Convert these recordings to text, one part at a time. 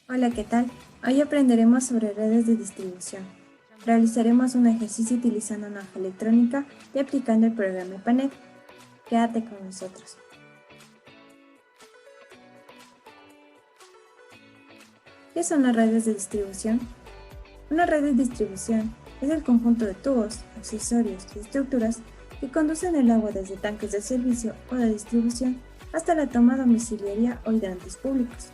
Hola, ¿qué tal? Hoy aprenderemos sobre redes de distribución. Realizaremos un ejercicio utilizando una hoja electrónica y aplicando el programa Panet. Quédate con nosotros. ¿Qué son las redes de distribución? Una red de distribución es el conjunto de tubos, accesorios y estructuras que conducen el agua desde tanques de servicio o de distribución hasta la toma domiciliaria o hidrantes públicos.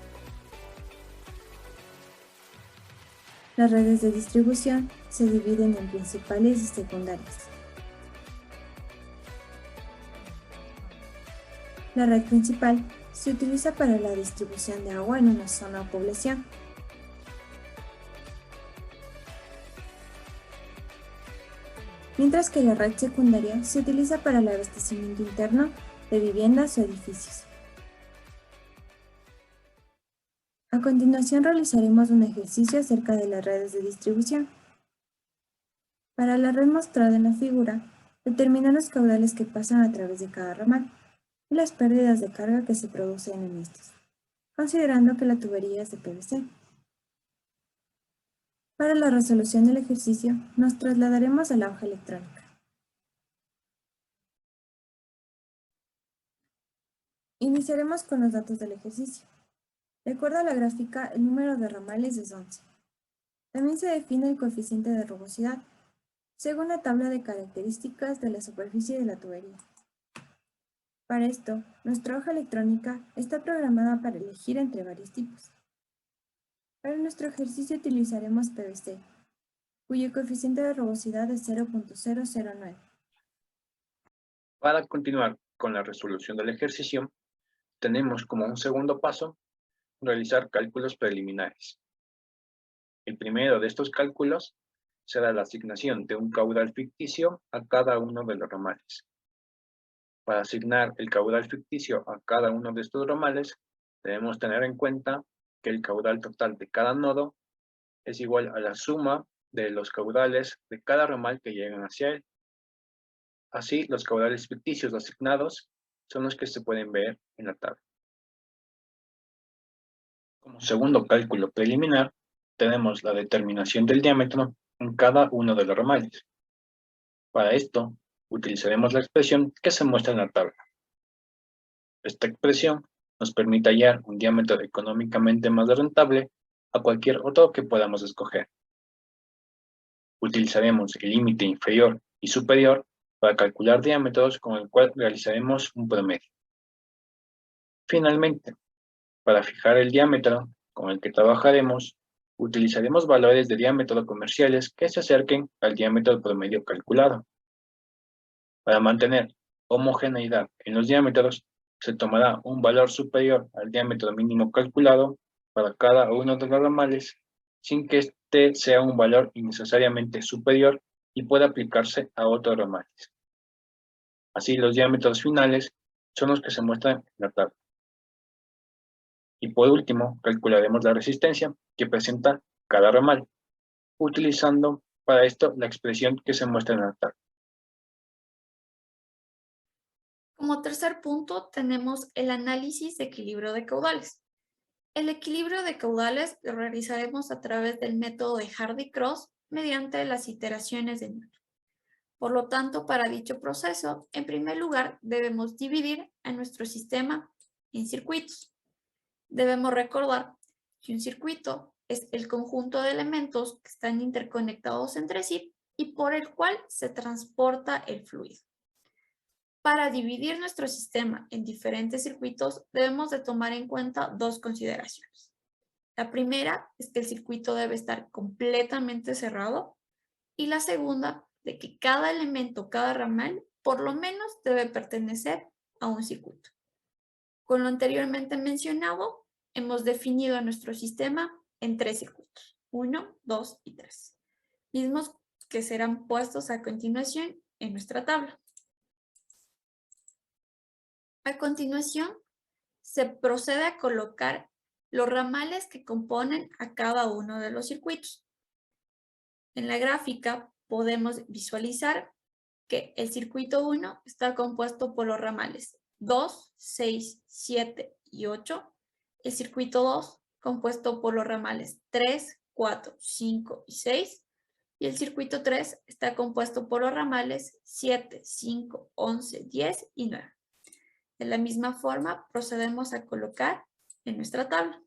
Las redes de distribución se dividen en principales y secundarias. La red principal se utiliza para la distribución de agua en una zona o población. Mientras que la red secundaria se utiliza para el abastecimiento interno de viviendas o edificios. A continuación realizaremos un ejercicio acerca de las redes de distribución. Para la red mostrada en la figura, determina los caudales que pasan a través de cada ramal y las pérdidas de carga que se producen en estos, considerando que la tubería es de PVC. Para la resolución del ejercicio, nos trasladaremos a la hoja electrónica. Iniciaremos con los datos del ejercicio. De acuerdo a la gráfica, el número de ramales es 11. También se define el coeficiente de rugosidad, según la tabla de características de la superficie de la tubería. Para esto, nuestra hoja electrónica está programada para elegir entre varios tipos. Para nuestro ejercicio utilizaremos PVC, cuyo coeficiente de rugosidad es 0.009. Para continuar con la resolución del ejercicio, tenemos como un segundo paso realizar cálculos preliminares. El primero de estos cálculos será la asignación de un caudal ficticio a cada uno de los ramales. Para asignar el caudal ficticio a cada uno de estos ramales, debemos tener en cuenta que el caudal total de cada nodo es igual a la suma de los caudales de cada ramal que llegan hacia él. Así, los caudales ficticios asignados son los que se pueden ver en la tabla. Como segundo cálculo preliminar, tenemos la determinación del diámetro en cada uno de los ramales. Para esto, utilizaremos la expresión que se muestra en la tabla. Esta expresión nos permite hallar un diámetro económicamente más rentable a cualquier otro que podamos escoger. Utilizaremos el límite inferior y superior para calcular diámetros con el cual realizaremos un promedio. Finalmente, para fijar el diámetro con el que trabajaremos, utilizaremos valores de diámetro comerciales que se acerquen al diámetro promedio calculado. Para mantener homogeneidad en los diámetros, se tomará un valor superior al diámetro mínimo calculado para cada uno de los ramales, sin que este sea un valor innecesariamente superior y pueda aplicarse a otros ramales. Así, los diámetros finales son los que se muestran en la tabla. Y por último, calcularemos la resistencia que presenta cada ramal, utilizando para esto la expresión que se muestra en la tabla. Como tercer punto, tenemos el análisis de equilibrio de caudales. El equilibrio de caudales lo realizaremos a través del método de Hardy-Cross mediante las iteraciones de Newton. Por lo tanto, para dicho proceso, en primer lugar, debemos dividir a nuestro sistema en circuitos. Debemos recordar que un circuito es el conjunto de elementos que están interconectados entre sí y por el cual se transporta el fluido. Para dividir nuestro sistema en diferentes circuitos, debemos de tomar en cuenta dos consideraciones. La primera es que el circuito debe estar completamente cerrado y la segunda, de que cada elemento, cada ramal, por lo menos debe pertenecer a un circuito. Con lo anteriormente mencionado, hemos definido a nuestro sistema en tres circuitos, 1, 2 y 3, mismos que serán puestos a continuación en nuestra tabla. A continuación, se procede a colocar los ramales que componen a cada uno de los circuitos. En la gráfica podemos visualizar que el circuito 1 está compuesto por los ramales 2, 6, 7 y 8, el circuito 2 compuesto por los ramales 3, 4, 5 y 6, y el circuito 3 está compuesto por los ramales 7, 5, 11, 10 y 9. De la misma forma, procedemos a colocar en nuestra tabla.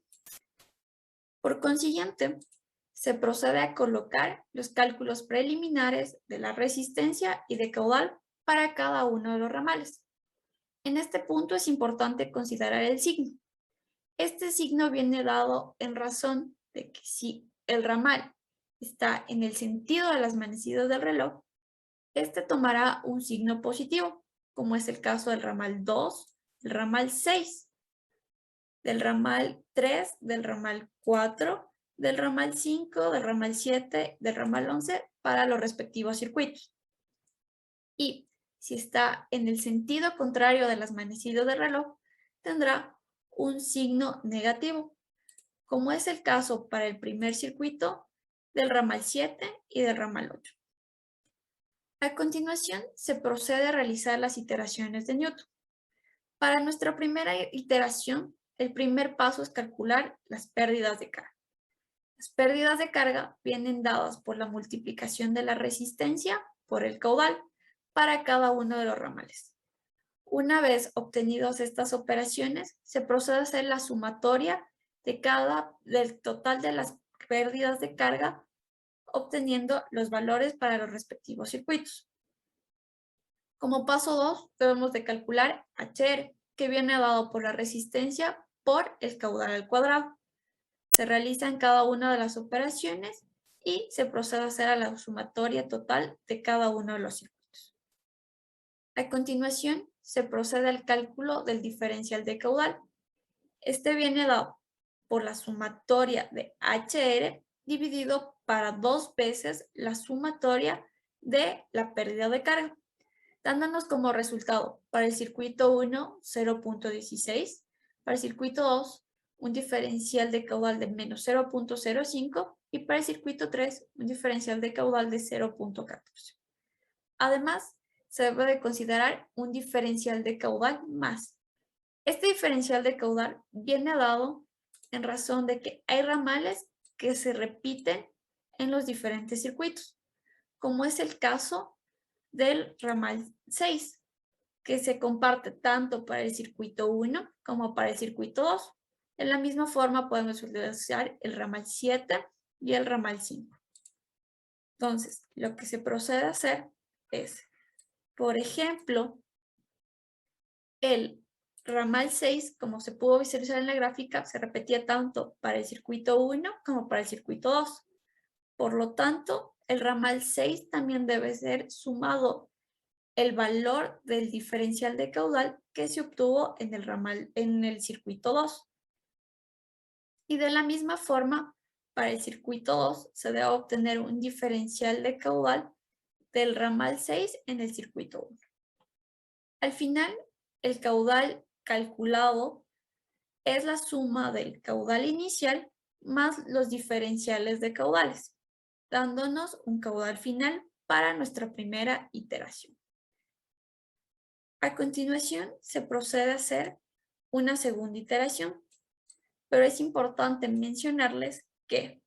Por consiguiente, se procede a colocar los cálculos preliminares de la resistencia y de caudal para cada uno de los ramales. En este punto es importante considerar el signo. Este signo viene dado en razón de que si el ramal está en el sentido de las manecidas del reloj, este tomará un signo positivo, como es el caso del ramal 2, del ramal 6, del ramal 3, del ramal 4, del ramal 5, del ramal 7, del ramal 11 para los respectivos circuitos. Y si está en el sentido contrario de las manecidas del reloj, tendrá un signo negativo, como es el caso para el primer circuito del ramal 7 y del ramal 8. A continuación, se procede a realizar las iteraciones de Newton. Para nuestra primera iteración, el primer paso es calcular las pérdidas de carga. Las pérdidas de carga vienen dadas por la multiplicación de la resistencia por el caudal para cada uno de los ramales. Una vez obtenidas estas operaciones, se procede a hacer la sumatoria del total de las pérdidas de carga, obteniendo los valores para los respectivos circuitos. Como paso 2, debemos de calcular HR, que viene dado por la resistencia por el caudal al cuadrado. Se realizan cada una de las operaciones y se procede a hacer la sumatoria total de cada uno de los circuitos. A continuación, se procede al cálculo del diferencial de caudal. Este viene dado por la sumatoria de HR dividido para 2 veces la sumatoria de la pérdida de carga, dándonos como resultado para el circuito 1 0.16, para el circuito 2 un diferencial de caudal de menos 0.05 y para el circuito 3 un diferencial de caudal de 0.14. Además, se debe de considerar un diferencial de caudal más. Este diferencial de caudal viene dado en razón de que hay ramales que se repiten en los diferentes circuitos, como es el caso del ramal 6, que se comparte tanto para el circuito 1 como para el circuito 2. De la misma forma podemos utilizar el ramal 7 y el ramal 5. Entonces, lo que se procede a hacer es, por ejemplo, el ramal 6, como se pudo visualizar en la gráfica, se repetía tanto para el circuito 1 como para el circuito 2. Por lo tanto, el ramal 6 también debe ser sumado el valor del diferencial de caudal que se obtuvo en el circuito 2. Y de la misma forma, para el circuito 2 se debe obtener un diferencial de caudal del ramal 6 en el circuito 1. Al final, el caudal calculado es la suma del caudal inicial más los diferenciales de caudales, dándonos un caudal final para nuestra primera iteración. A continuación, se procede a hacer una segunda iteración, pero es importante mencionarles que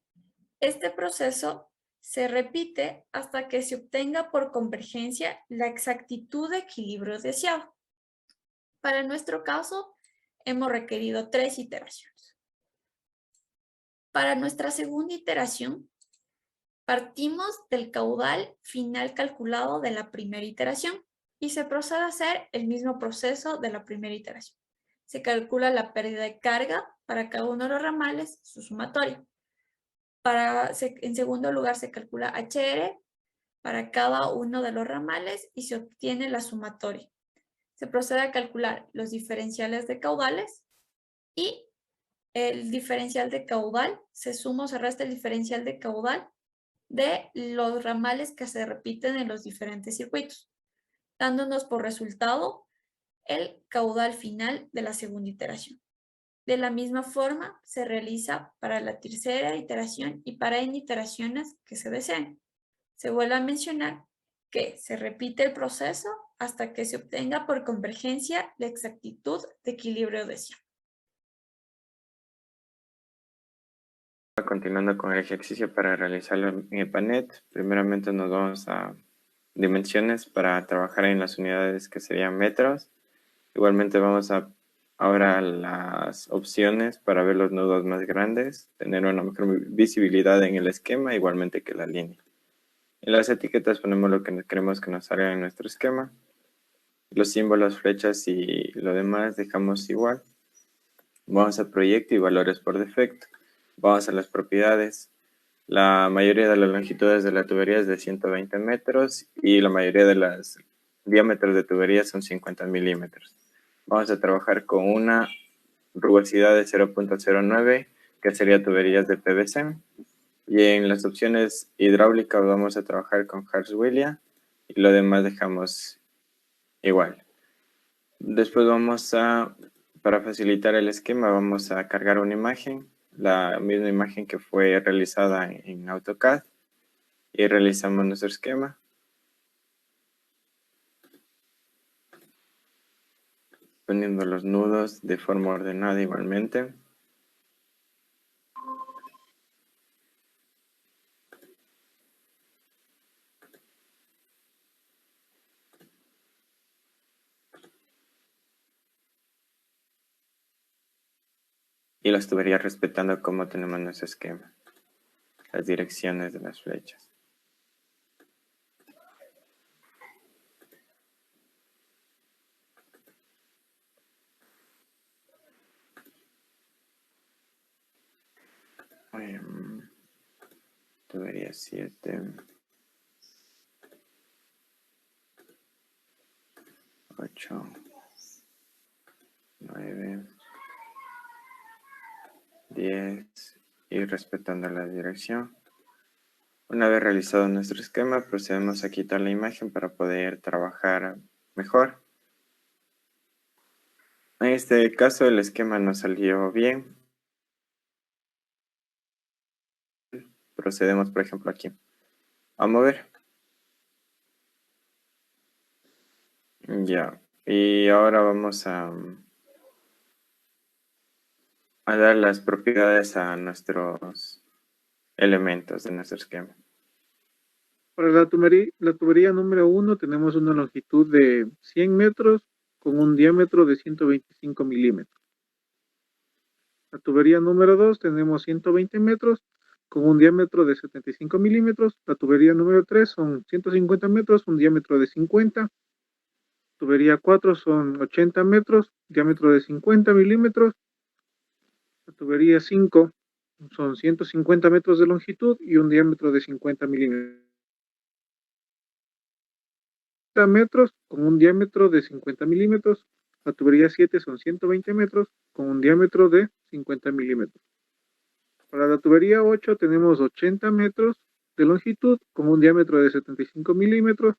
este proceso se repite hasta que se obtenga por convergencia la exactitud de equilibrio deseado. Para nuestro caso, hemos requerido 3 iteraciones. Para nuestra segunda iteración, partimos del caudal final calculado de la primera iteración y se procede a hacer el mismo proceso de la primera iteración. Se calcula la pérdida de carga para cada uno de los ramales, su sumatoria. En segundo lugar, se calcula HR para cada uno de los ramales y se obtiene la sumatoria. Se procede a calcular los diferenciales de caudales y el diferencial de caudal se suma o se resta el diferencial de caudal de los ramales que se repiten en los diferentes circuitos, dándonos por resultado el caudal final de la segunda iteración. De la misma forma, se realiza para la tercera iteración y para n iteraciones que se deseen. Se vuelve a mencionar que se repite el proceso hasta que se obtenga por convergencia la exactitud de equilibrio deseado. Continuando con el ejercicio para realizarlo en EPANET, primeramente nos vamos a dimensiones para trabajar en las unidades que serían metros. Igualmente vamos a ahora las opciones para ver los nudos más grandes, tener una mejor visibilidad en el esquema, igualmente que la línea. En las etiquetas ponemos lo que queremos que nos salga en nuestro esquema. Los símbolos, flechas y lo demás dejamos igual. Vamos a proyecto y valores por defecto. Vamos a las propiedades. La mayoría de las longitudes de la tubería es de 120 metros y la mayoría de los diámetros de tubería son 50 milímetros. Vamos a trabajar con una rugosidad de 0.09, que sería tuberías de PVC. Y en las opciones hidráulicas vamos a trabajar con Harts-Williams y lo demás dejamos igual. Después para facilitar el esquema, vamos a cargar una imagen, la misma imagen que fue realizada en AutoCAD, y realizamos nuestro esquema. Poniendo los nudos de forma ordenada igualmente. Y las tuberías respetando cómo tenemos nuestro esquema. Las direcciones de las flechas. Tubería 7. 8. 9. 10. Y respetando la dirección. Una vez realizado nuestro esquema, procedemos a quitar la imagen para poder trabajar mejor. En este caso el esquema no salió bien. Procedemos, por ejemplo, aquí a mover. Ya. Y ahora vamos a dar las propiedades a nuestros elementos de nuestro esquema. Para la tubería número 1 tenemos una longitud de 100 metros con un diámetro de 125 milímetros. La tubería número 2 tenemos 120 metros con un diámetro de 75 milímetros. La tubería número 3 son 150 metros, un diámetro de 50. Tubería 4 son 80 metros, diámetro de 50 milímetros. La tubería 5 son 150 metros de longitud y un diámetro de 50 milímetros. Metros con un diámetro de 50 milímetros. La tubería 7 son 120 metros con un diámetro de 50 milímetros. Para la tubería 8 tenemos 80 metros de longitud con un diámetro de 75 milímetros.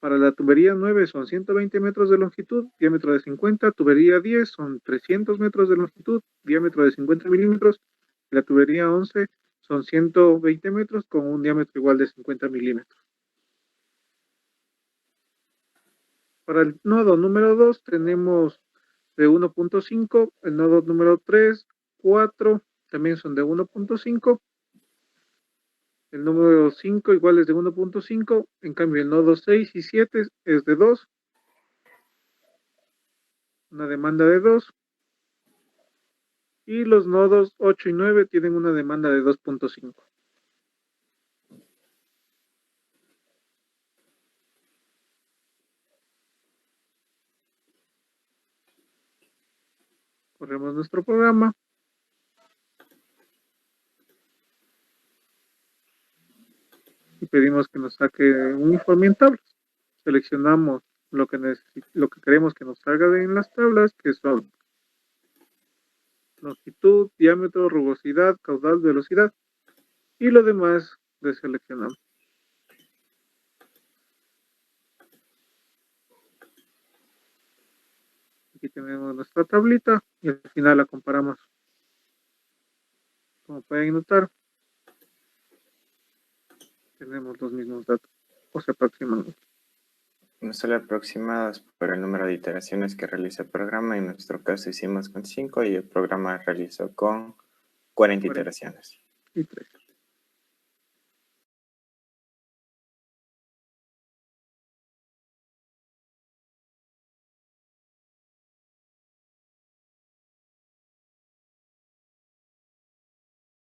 Para la tubería 9 son 120 metros de longitud, diámetro de 50. Tubería 10 son 300 metros de longitud, diámetro de 50 milímetros. La tubería 11 son 120 metros con un diámetro igual de 50 milímetros. Para el nodo número 2 tenemos de 1.5, el nodo número 3, 4, también son de 1.5, el número 5 igual es de 1.5, en cambio el nodo 6 y 7 es de 2, una demanda de 2, y los nodos 8 y 9 tienen una demanda de 2.5. Corremos nuestro programa. Y pedimos que nos saque un informe en tablas. Seleccionamos lo que queremos que nos salga en las tablas, que son longitud, diámetro, rugosidad, caudal, velocidad, y lo demás deseleccionamos. Aquí tenemos nuestra tablita y al final la comparamos. Como pueden notar, tenemos los mismos datos, o se aproximan. No solo aproximadas por el número de iteraciones que realiza el programa. En nuestro caso hicimos con 5 y el programa realizó con 40 iteraciones. y 3.